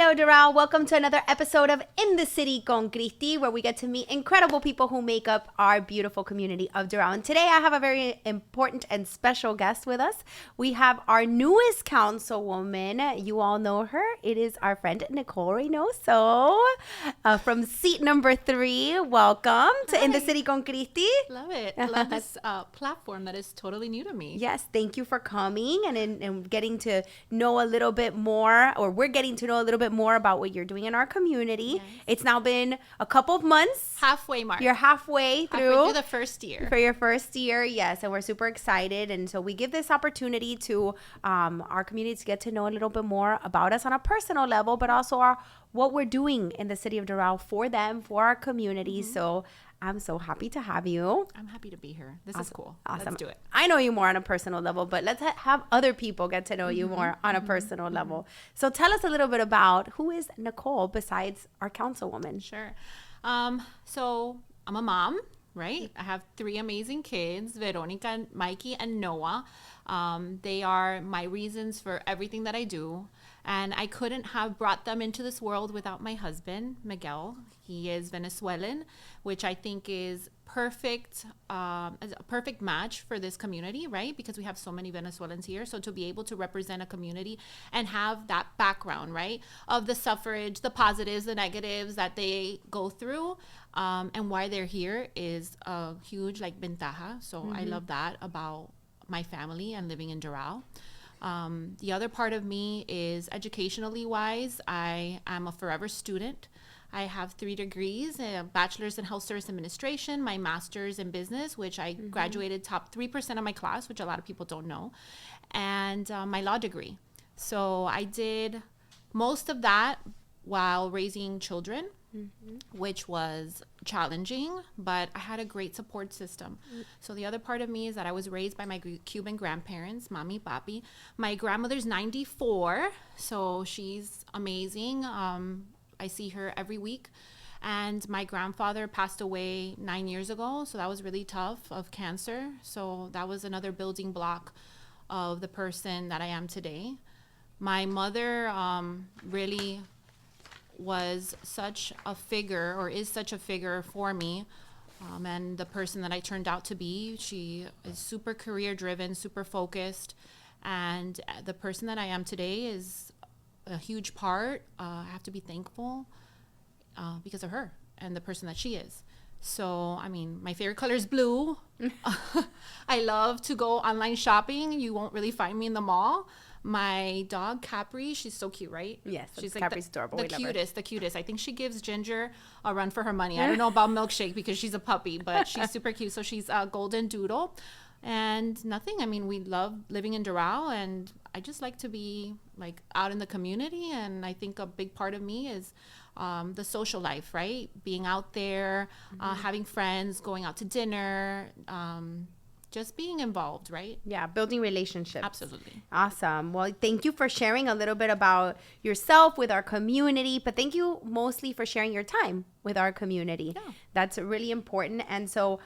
Hello, Doral. Welcome to another episode of In the City con Christi, where we get to meet incredible people who make up our beautiful community of Doral. And today I have a very important and special guest with us. We have our newest councilwoman. You all know her. It is our friend Nicole Reinoso from seat number 3. Welcome to In the City con Christi. Love it. I love this platform that is totally new to me. Yes, thank you for coming and getting to know a little bit more, or we're getting to know a little bit more about what you're doing in our community. Yes. It's now been a couple of months. Halfway mark. You're halfway through the first year. For your first year, yes, and we're super excited. And so we give this opportunity to our community to get to know a little bit more about us on a personal level, but also what we're doing in the city of Doral for them, for our community. Mm-hmm. So I'm so happy to have you. I'm happy to be here. This awesome. is cool. Awesome. Let's do it. I know you more on a personal level, but let's have other people get to know you more on a personal level. So tell us a little bit about who is Nicole besides our councilwoman. Sure. So I'm a mom, right? I have 3 amazing kids, Veronica, Mikey, and Noah. They are my reasons for everything that I do. And I couldn't have brought them into this world without my husband, Miguel. He is Venezuelan, which I think is perfect, a perfect match for this community, right? Because we have so many Venezuelans here. So to be able to represent a community and have that background, right, of the suffrage, the positives, the negatives that they go through, and why they're here is a huge, ventaja. So I love that about my family and living in Doral. The other part of me is educationally wise. I am a forever student. I have 3 degrees, a bachelor's in health service administration, my master's in business, which I graduated top 3% of my class, which a lot of people don't know, and my law degree. So I did most of that while raising children, which was challenging, but I had a great support system. So the other part of me is that I was raised by my Cuban grandparents, Mami, Papi. My grandmother's 94, so she's amazing. I see her every week. And my grandfather passed away 9 years ago, so that was really tough, of cancer. So that was another building block of the person that I am today. My mother really was such a figure, or is such a figure for me, and the person that I turned out to be. She is super career driven, super focused, and the person that I am today is a huge part. I have to be thankful because of her and the person that she is. So, I mean, my favorite color is blue. I love to go online shopping. You won't really find me in the mall. My dog, Capri, she's so cute, right? Yes, she's Capri's adorable. The cutest. I think she gives Ginger a run for her money. I don't know about Milkshake because she's a puppy, but she's super cute. So she's a golden doodle. And nothing, I mean, we love living in Doral, and I just like to be out in the community. And I think a big part of me is the social life, right? Being out there, having friends, going out to dinner, just being involved, right? Yeah, building relationships. Absolutely. Awesome. Well, thank you for sharing a little bit about yourself with our community, but thank you mostly for sharing your time with our community. Yeah. That's really important. And so,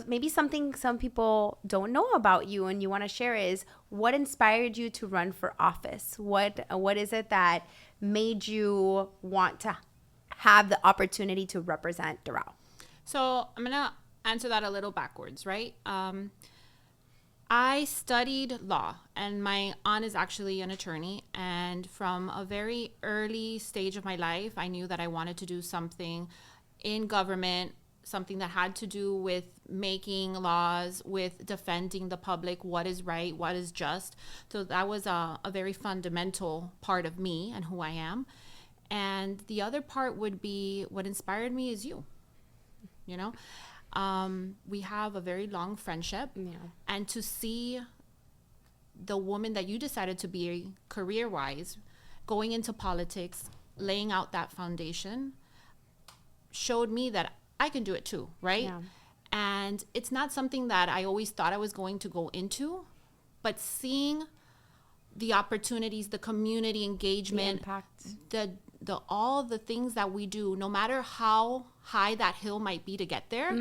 maybe something some people don't know about you and you want to share is what inspired you to run for office? What is it that made you want to have the opportunity to represent Doral? So I'm going to answer that a little backwards, right? I studied law, and my aunt is actually an attorney. And from a very early stage of my life, I knew that I wanted to do something in government, something that had to do with making laws, with defending the public, what is right, what is just. So that was a very fundamental part of me and who I am. And the other part would be what inspired me is you. We have a very long friendship, and to see the woman that you decided to be career-wise, going into politics, laying out that foundation, showed me that I can do it too, right? Yeah. And it's not something that I always thought I was going to go into, but seeing the opportunities, the community engagement, the impact, all the things that we do, no matter how high that hill might be to get there,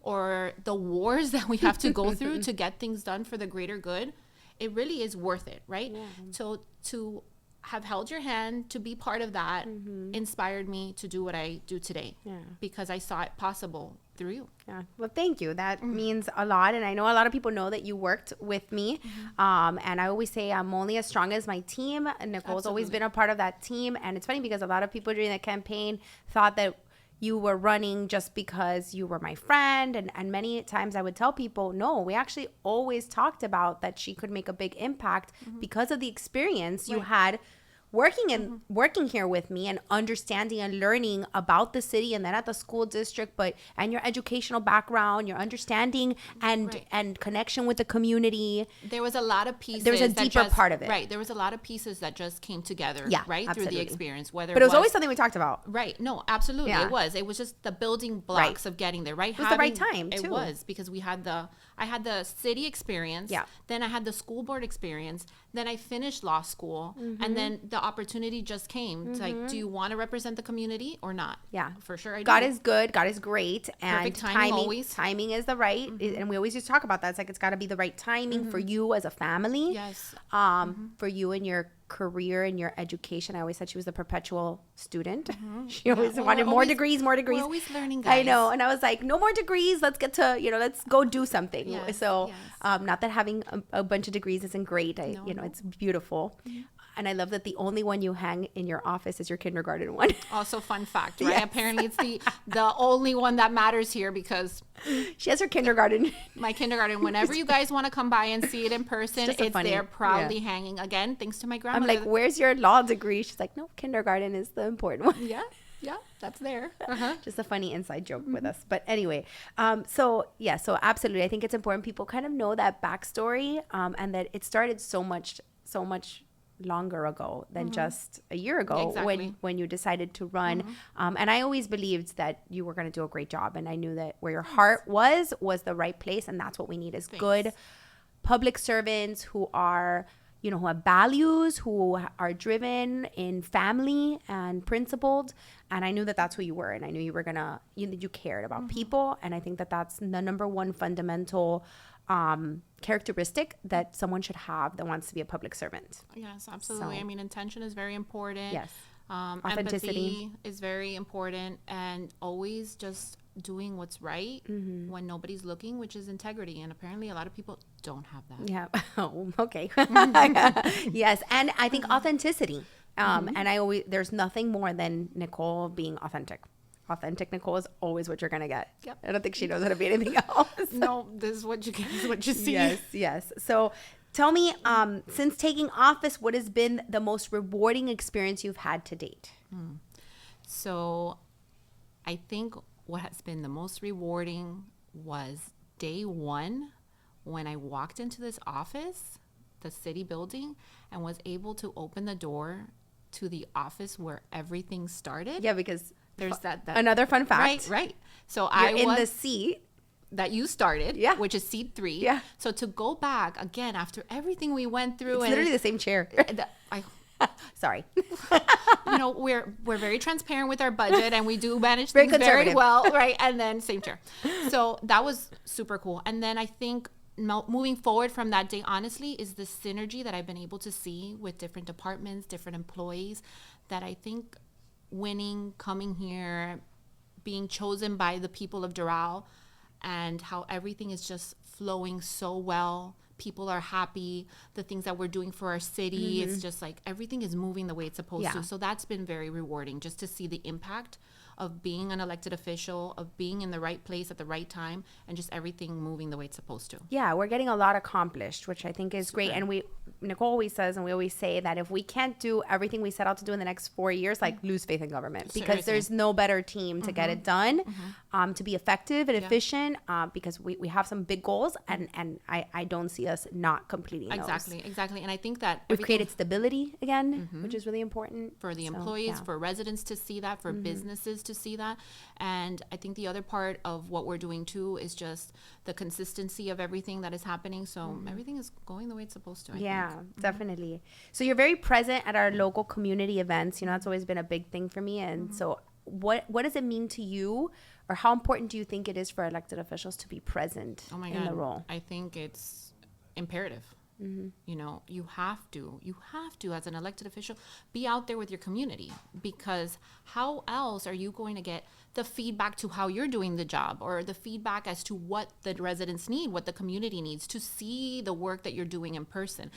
or the wars that we have to go through to get things done for the greater good, it really is worth it, right? Yeah. So to have held your hand, to be part of that, inspired me to do what I do today. Yeah. Because I saw it possible through you. Yeah. Well, thank you. That means a lot. And I know a lot of people know that you worked with me. And I always say I'm only as strong as my team. And Nicole's always been a part of that team. And it's funny because a lot of people during the campaign thought that you were running just because you were my friend. And many times I would tell people, no, we actually always talked about that she could make a big impact because of the experience you had working here with me and understanding and learning about the city and then at the school district, and your educational background, your understanding and connection with the community. There was a lot of pieces. There was a deeper part of it. Right. There was a lot of pieces that just came together. Yeah, right. absolutely. Through the experience. But it was always something we talked about. Right. No, absolutely. Yeah. It was. It was just the building blocks of getting there. Right. It was the right time too. It was, because I had the city experience. Yeah. Then I had the school board experience. Then I finished law school, and then the opportunity just came. It's like, do you want to represent the community or not? Yeah, for sure. I God do. is good. God is great, and Perfect timing always. Timing is the right. And we always just talk about that. It's like it's got to be the right timing for you as a family. Yes. For you and your career and your education. I always said she was a perpetual student. She always wanted more degrees. We're always learning, guys. I know, and I was like, no more degrees. Let's get to let's go do something. Yes, so, yes. not that having a bunch of degrees isn't great. It's beautiful. And I love that the only one you hang in your office is your kindergarten one. Also, fun fact, right? Yes. Apparently, it's the only one that matters here, because she has her kindergarten. My kindergarten. Whenever you guys want to come by and see it in person, it's there proudly hanging. Again, thanks to my grandmother. I'm like, where's your law degree? She's like, no, kindergarten is the important one. Yeah, that's there. Just a funny inside joke with us. But anyway, so absolutely. I think it's important people kind of know that backstory, and that it started so much longer ago than just a year ago. Exactly. when you decided to run. And I always believed that you were going to do a great job, and I knew that where your heart was the right place, and that's what we need is good public servants who are who have values, who are driven in family and principled. And I knew that that's who you were, and I knew you were gonna you cared about people. And I think that that's the number one fundamental characteristic that someone should have that wants to be a public servant. Yes, absolutely. So, I mean, intention is very important. Yes. Authenticity. Empathy is very important, and always just doing what's right when nobody's looking, which is integrity. And apparently a lot of people don't have that. Yeah. Oh, okay. Yes. And I think authenticity. And there's nothing more than Nicole being authentic. Authentic Nicole is always what you're going to get. Yep. I don't think she knows how to be anything else. No, this is what you get, is what you see. Yes. So tell me, since taking office, what has been the most rewarding experience you've had to date? So I think what has been the most rewarding was day one, when I walked into this office, the city building, and was able to open the door to the office where everything started. Yeah, because there's that another fun fact. Right. So You're I was in the seat that you started, which is seat 3. Yeah. So to go back again after everything we went through, it's literally the same chair. Sorry. We're very transparent with our budget, and we do manage things very well, right? And then same chair. So that was super cool. And then I think moving forward from that day, honestly, is the synergy that I've been able to see with different departments, different employees, that I think winning, coming here, being chosen by the people of Doral, and how everything is just flowing so well. People are happy. The things that we're doing for our city, it's just like everything is moving the way it's supposed to. So that's been very rewarding, just to see the impact of being an elected official, of being in the right place at the right time, and just everything moving the way it's supposed to. Yeah, we're getting a lot accomplished, which I think is great. And Nicole always says, and we always say, that if we can't do everything we set out to do in the next 4 years, lose faith in government. Because there's no better team to get it done, to be effective and efficient, because we have some big goals, and I don't see us not completing those. Exactly. And I think that we've created stability again, which is really important. For the employees, for residents to see that, for businesses to see that. And I think the other part of what we're doing too is just the consistency of everything that is happening. So everything is going the way it's supposed to, I think. Definitely. So you're very present at our local community events. That's always been a big thing for me. And so what does it mean to you, or how important do you think it is for elected officials to be present in the role? I think it's imperative. You know, you have to as an elected official be out there with your community, because how else are you going to get the feedback to how you're doing the job, or the feedback as to what the residents need, what the community needs, to see the work that you're doing in person.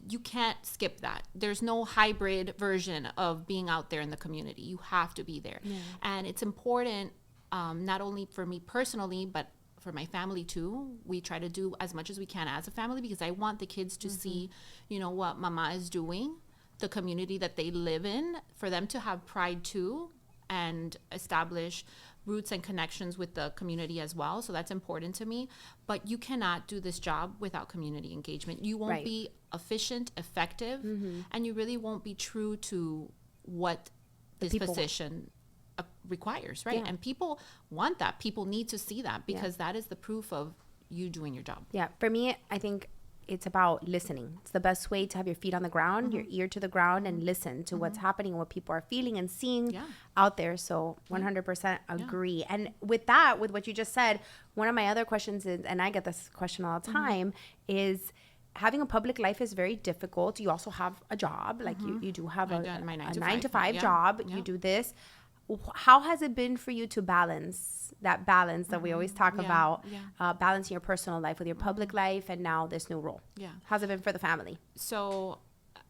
You can't skip that. There's no hybrid version of being out there in the community. You have to be there. And it's important, not only for me personally, but for my family too. We try to do as much as we can as a family, because I want the kids to see, you know, what mama is doing, the community that they live in, for them to have pride too, and establish roots and connections with the community as well. So that's important to me. But you cannot do this job without community engagement. You won't be efficient, effective, and you really won't be true to what this position requires, right? And people want that. People need to see that, because that is the proof of you doing your job. Yeah, for me, I think it's about listening. It's the best way to have your feet on the ground, your ear to the ground, and listen to what's happening and what people are feeling and seeing out there. So 100% agree. And with that, with what you just said, one of my other questions is, and I get this question all the time, is having a public life is very difficult. You also have a job, like you do have a 9 to 5 job. You do this. How has it been for you to balance that we always talk about, balancing your personal life with your public life and now this new role? How's it been for the family? So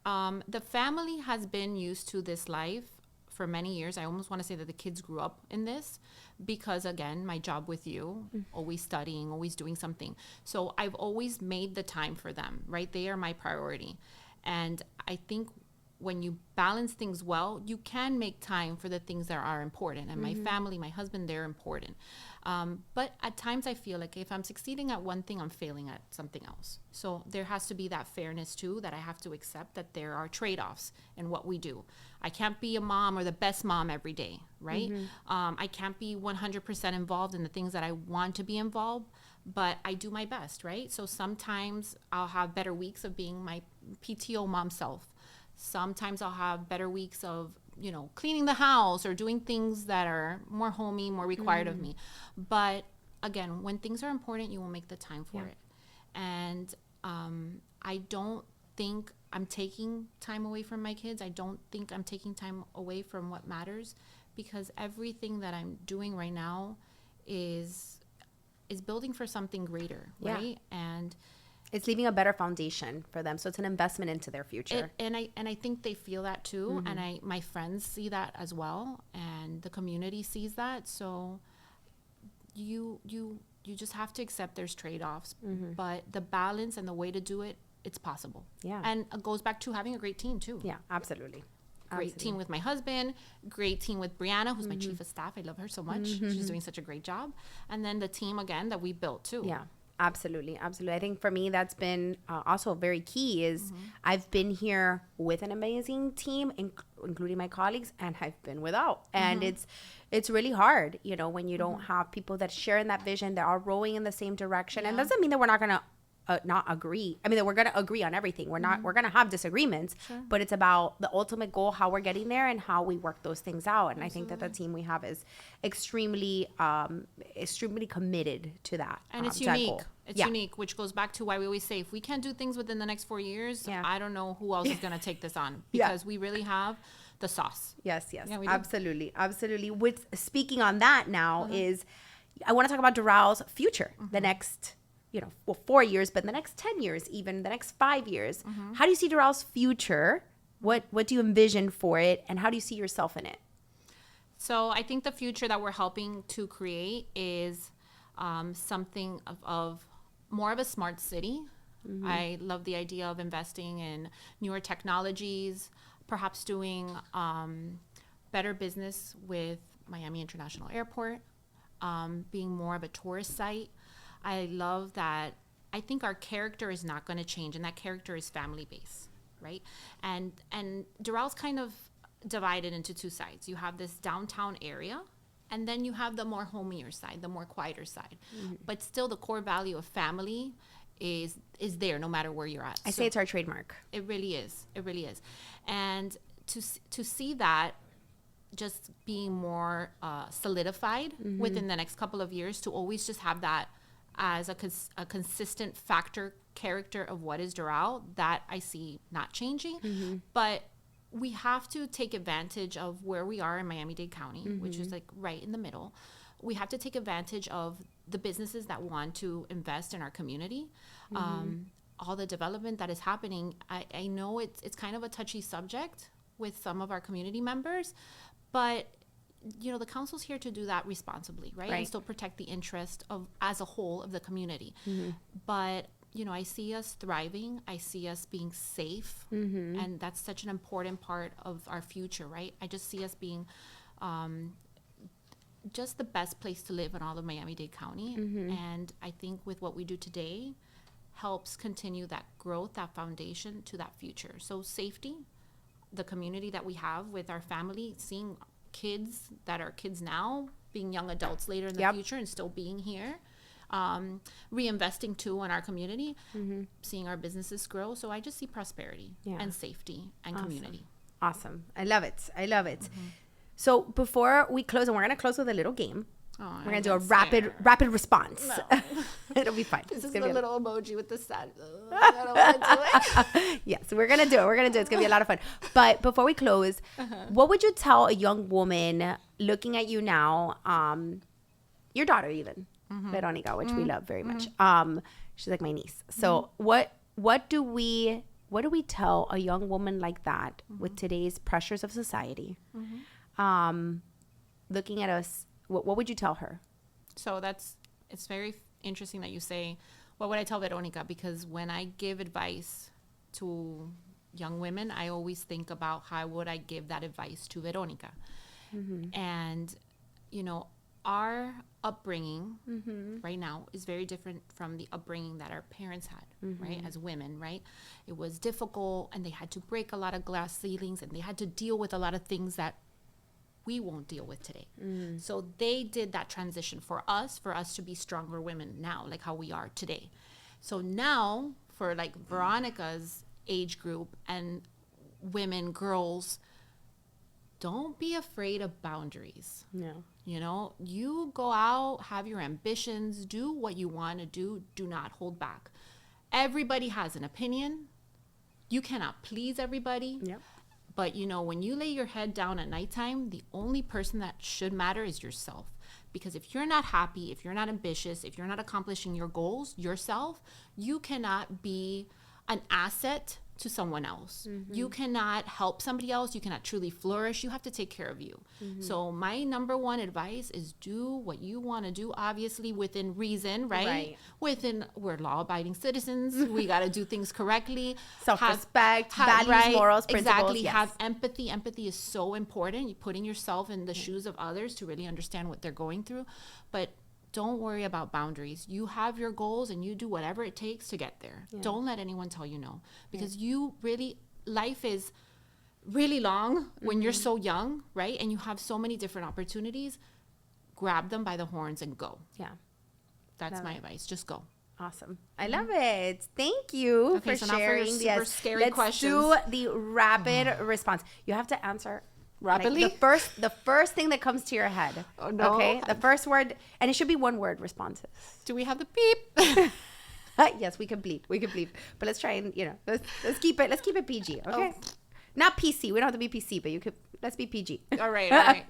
the family has been used to this life for many years. I almost want to say that the kids grew up in this, because again, my job with you, always studying, always doing something. So I've always made the time for them, right? They are my priority. And I think when you balance things well, you can make time for the things that are important. And my family, my husband, they're important. But at times I feel like if I'm succeeding at one thing, I'm failing at something else. So there has to be that fairness too, that I have to accept that there are trade-offs in what we do. I can't be a mom or the best mom every day, right? I can't be 100% involved in the things that I want to be involved, but I do my best, right? So sometimes I'll have better weeks of being my PTO mom self. Sometimes I'll have better weeks of, you know, cleaning the house or doing things that are more homey, more required of me. But again, when things are important, you will make the time for it. And I don't think I'm taking time away from my kids. I don't think I'm taking time away from what matters, because everything that I'm doing right now is building for something greater, right? And it's leaving a better foundation for them. So it's an investment into their future. And I think they feel that too. And my friends see that as well. And the community sees that. So you just have to accept there's trade-offs. But the balance and the way to do it, it's possible. And it goes back to having a great team too. Yeah, absolutely. Great team with my husband, great team with Brianna, who's my chief of staff. I love her so much. She's doing such a great job. And then the team, again, that we built too. Yeah. Absolutely. Absolutely. I think for me, that's been also very key is I've been here with an amazing team, including my colleagues, and I've been without. And it's really hard, you know, when you don't have people that share in that vision, that are rowing in the same direction. And doesn't mean that we're not going to not agree. I mean, that we're going to agree on everything. We're going to have disagreements, but it's about the ultimate goal, how we're getting there and how we work those things out. And I think that the team we have is extremely committed to that. And it's unique. It's unique, which goes back to why we always say, if we can't do things within the next 4 years, I don't know who else is going to take this on, because we really have the sauce. Yes. Absolutely. With speaking on that now is, I want to talk about Doral's future, the next 4 years, but the next 10 years, even the next 5 years. How do you see Doral's future? What do you envision for it? And how do you see yourself in it? So I think the future that we're helping to create is something of more of a smart city. I love the idea of investing in newer technologies, perhaps doing better business with Miami International Airport, being more of a tourist site. I love that. I think our character is not going to change, and that character is family based, right? And Doral's kind of divided into two sides. You have this downtown area, and then you have the more homier side, the more quieter side. But still, the core value of family is there no matter where you're at. I say it's our trademark. It really is. It really is. And to see that just being more solidified within the next couple of years, to always just have that as a consistent factor character of what is Doral, that I see not changing. But we have to take advantage of where we are in Miami-Dade County, which is like right in the middle. We have to take advantage of the businesses that want to invest in our community. All the development that is happening. I know it's kind of a touchy subject with some of our community members, but you know, the council's here to do that responsibly, right? And still protect the interest of, as a whole, of the community. But you know, I see us thriving. I see us being safe, and that's such an important part of our future, right? I just see us being just the best place to live in all of Miami-Dade County. And I think with what we do today helps continue that growth, that foundation to that future. So safety, the community that we have with our family, seeing kids that are kids now being young adults later in the future and still being here. Reinvesting too in our community, seeing our businesses grow. So I just see prosperity and safety and community. Awesome. I love it. I love it. So before we close, and we're going to close with a little game. We're going to do a rapid response. No. It'll be fine. This is the little emoji with the sad. I don't want to do it. Yes, we're going to do it. We're going to do it. It's going to be a lot of fun. But before we close, what would you tell a young woman looking at you now, your daughter even, Veronica, which we love very much. She's like my niece. So what do we tell a young woman like that with today's pressures of society? Looking at us, what would you tell her? So it's very interesting that you say, what would I tell Veronica? Because when I give advice to young women, I always think about how would I give that advice to Veronica. And, you know, our upbringing right now is very different from the upbringing that our parents had, right? As women, right? It was difficult, and they had to break a lot of glass ceilings, and they had to deal with a lot of things that we won't deal with today. So they did that transition for us to be stronger women now, like how we are today. So now for like Veronica's age group and women, girls, don't be afraid of boundaries. No. You know, you go out, have your ambitions, do what you want to do not hold back. Everybody has an opinion. You cannot please everybody. Yep. But, you know, when you lay your head down at nighttime, the only person that should matter is yourself. Because if you're not happy, if you're not ambitious, if you're not accomplishing your goals yourself, you cannot be an asset to someone else. You cannot help somebody else. You cannot truly flourish. You have to take care of you. So my number one advice is do what you want to do, obviously within reason, right? We're law-abiding citizens. We got to do things correctly. Self-respect, values, morals, principles. Exactly. Yes. Have empathy. Empathy is so important. You're putting yourself in the shoes of others to really understand what they're going through. But don't worry about boundaries. You have your goals and you do whatever it takes to get there. Don't let anyone tell you no, because life is really long when you're so young, right? And you have so many different opportunities. Grab them by the horns and go. Yeah. That's my advice. Just go. Awesome. I love it. Thank you for sharing. Now for scary questions. Let's do the rapid response. You have to answer rapidly. Like the first thing that comes to your head. Oh no. Okay. The first word, and it should be one word responses. Do we have the beep? Yes, we can bleep. But let's try and let's keep it PG. Okay. Oh. Not PC. We don't have to be PC, but let's be PG. All right.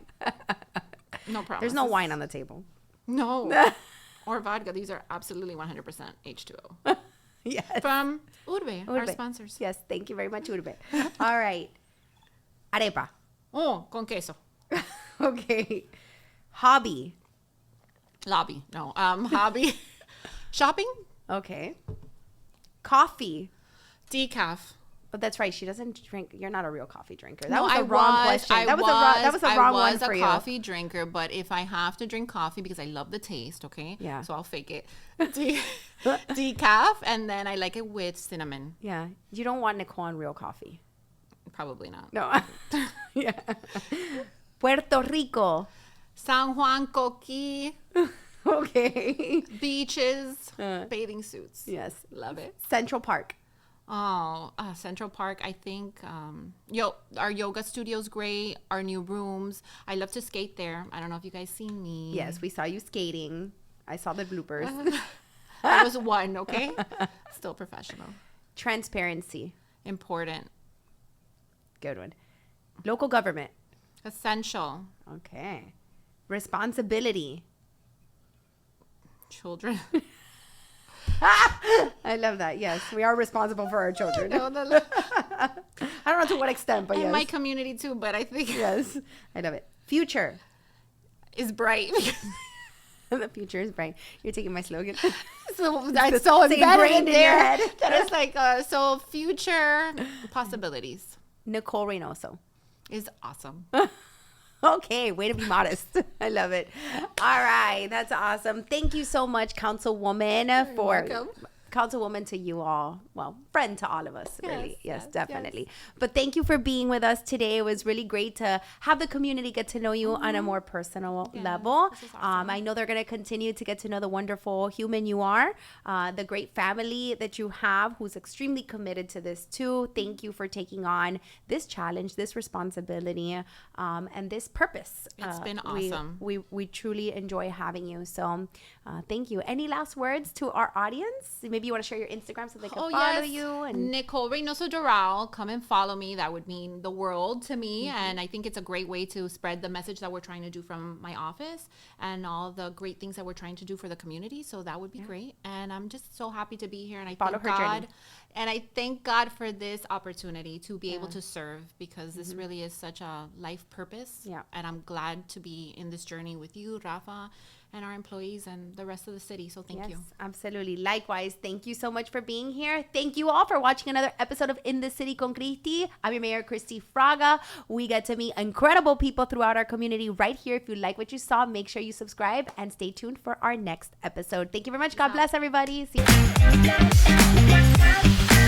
No problem. There's no wine on the table. No. Or vodka. These are absolutely 100% H2O. Yes. From Urbe, our sponsors. Yes. Thank you very much, Urbe. All right. Arepa. Oh, con queso. Okay. Hobby. Lobby. No. Hobby. Shopping. Okay. Coffee. Decaf. But that's right. She doesn't drink. You're not a real coffee drinker. That was the wrong question. That was the wrong one for you. I was a coffee drinker, but if I have to drink coffee because I love the taste, okay? Yeah. So I'll fake it. Decaf, and then I like it with cinnamon. Yeah. You don't want Nicole on real coffee. Probably not. No. Yeah. Puerto Rico. San Juan Coqui. Okay. Beaches. Bathing suits. Yes. Love it. Central Park. Oh, Central Park. I think our yoga studio's great. Our new rooms. I love to skate there. I don't know if you guys seen me. Yes, we saw you skating. I saw the bloopers. That was one, okay? Still professional. Transparency. Important. Good one. Local government. Essential. Okay. Responsibility. Children. I love that. Yes, we are responsible for our children. I don't know to what extent, but and yes. my community too, but I think Yes, I love it. Future. is bright. The future is bright. You're taking my slogan. So that's so same embedded brain in in there your head. that it's like so future possibilities Nicole Reinoso. is awesome. Okay, way to be modest. I love it. All right, that's awesome. Thank you so much, Councilwoman, for welcome. Councilwoman to you all. Well, friend to all of us, really. Yes, yes, definitely. But thank you for being with us today. It was really great to have the community get to know you on a more personal level. this is awesome. I know they're going to continue to get to know the wonderful human you are, the great family that you have, who's extremely committed to this too. Thank you for taking on this challenge, this responsibility, and this purpose. It's been we- awesome. We truly enjoy having you. So thank you. Any last words to our audience? Maybe you want to share your Instagram so they can follow you. And Nicole Reinoso Doral, come and follow me. That would mean the world to me. And I think it's a great way to spread the message that we're trying to do from my office and all the great things that we're trying to do for the community. So that would be great. And I'm just so happy to be here. And I Follow thank her God. journey. And I thank God for this opportunity to be able to serve, because this really is such a life purpose. Yeah. And I'm glad to be in this journey with you, Rafa, and our employees and the rest of the city. So thank you. Absolutely. Likewise, thank you so much for being here. Thank you all for watching another episode of In the City con Christi. I'm your mayor, Christi Fraga. We get to meet incredible people throughout our community right here. If you like what you saw, make sure you subscribe and stay tuned for our next episode. Thank you very much. God bless everybody. See you.